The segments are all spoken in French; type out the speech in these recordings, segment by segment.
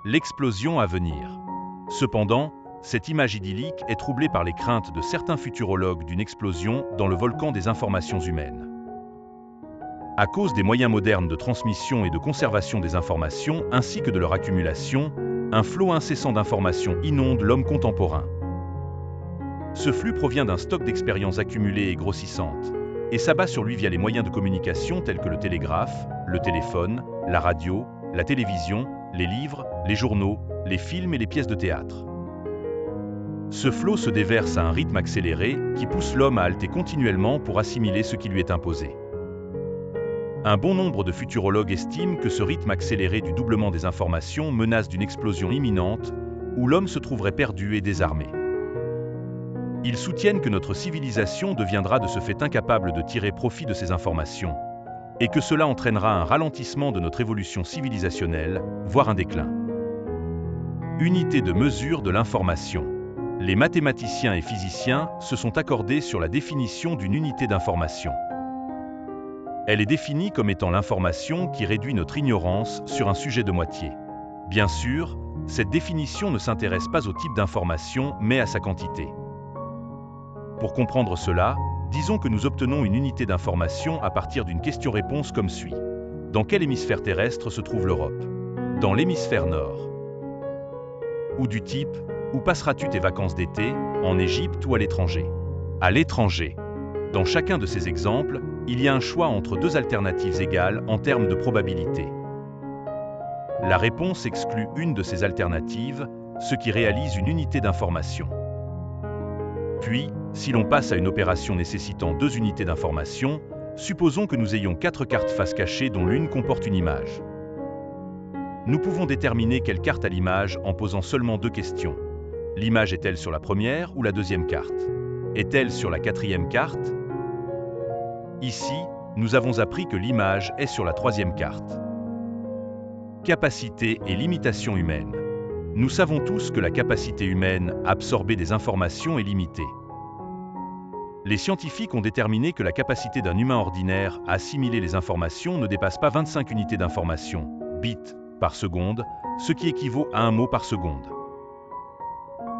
l'explosion à venir. Cependant, cette image idyllique est troublée par les craintes de certains futurologues d'une explosion dans le volcan des informations humaines. À cause des moyens modernes de transmission et de conservation des informations ainsi que de leur accumulation, un flot incessant d'informations inonde l'homme contemporain. Ce flux provient d'un stock d'expériences accumulées et grossissantes, et s'abat sur lui via les moyens de communication tels que le télégraphe, le téléphone, la radio, la télévision, les livres, les journaux, les films et les pièces de théâtre. Ce flot se déverse à un rythme accéléré qui pousse l'homme à halter continuellement pour assimiler ce qui lui est imposé. Un bon nombre de futurologues estiment que ce rythme accéléré du doublement des informations menace d'une explosion imminente où l'homme se trouverait perdu et désarmé. Ils soutiennent que notre civilisation deviendra de ce fait incapable de tirer profit de ces informations et que cela entraînera un ralentissement de notre évolution civilisationnelle, voire un déclin. Unité de mesure de l'information. Les mathématiciens et physiciens se sont accordés sur la définition d'une unité d'information. Elle est définie comme étant l'information qui réduit notre ignorance sur un sujet de moitié. Bien sûr, cette définition ne s'intéresse pas au type d'information, mais à sa quantité. Pour comprendre cela, disons que nous obtenons une unité d'information à partir d'une question-réponse comme suit. Dans quel hémisphère terrestre se trouve l'Europe? Dans l'hémisphère nord. Ou du type, où passeras-tu tes vacances d'été, en Égypte ou à l'étranger? À l'étranger. Dans chacun de ces exemples, il y a un choix entre deux alternatives égales en termes de probabilité. La réponse exclut une de ces alternatives, ce qui réalise une unité d'information. Puis, si l'on passe à une opération nécessitant deux unités d'information, supposons que nous ayons 4 cartes face cachée dont l'une comporte une image. Nous pouvons déterminer quelle carte a l'image en posant seulement 2 questions. L'image est-elle sur la première ou la deuxième carte? Est-elle sur la 4e carte? Ici, nous avons appris que l'image est sur la 3e carte. Capacité et limitation humaine. Nous savons tous que la capacité humaine à absorber des informations est limitée. Les scientifiques ont déterminé que la capacité d'un humain ordinaire à assimiler les informations ne dépasse pas 25 unités d'information, bits, par seconde, ce qui équivaut à un mot par seconde.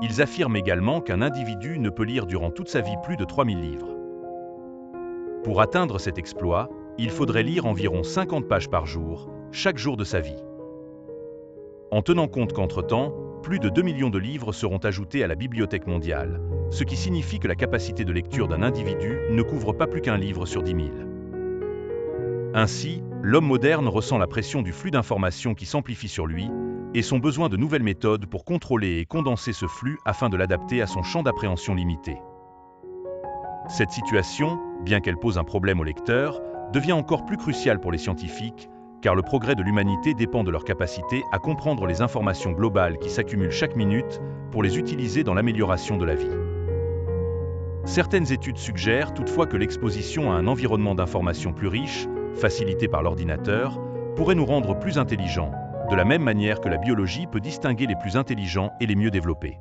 Ils affirment également qu'un individu ne peut lire durant toute sa vie plus de 3000 livres. Pour atteindre cet exploit, il faudrait lire environ 50 pages par jour, chaque jour de sa vie. En tenant compte qu'entre-temps, plus de 2 millions de livres seront ajoutés à la bibliothèque mondiale, ce qui signifie que la capacité de lecture d'un individu ne couvre pas plus qu'un livre sur 10 000. Ainsi, l'homme moderne ressent la pression du flux d'informations qui s'amplifie sur lui et son besoin de nouvelles méthodes pour contrôler et condenser ce flux afin de l'adapter à son champ d'appréhension limité. Cette situation, bien qu'elle pose un problème au lecteur, devient encore plus cruciale pour les scientifiques, car le progrès de l'humanité dépend de leur capacité à comprendre les informations globales qui s'accumulent chaque minute pour les utiliser dans l'amélioration de la vie. Certaines études suggèrent toutefois que l'exposition à un environnement d'information plus riche, facilité par l'ordinateur, pourrait nous rendre plus intelligents, de la même manière que la biologie peut distinguer les plus intelligents et les mieux développés.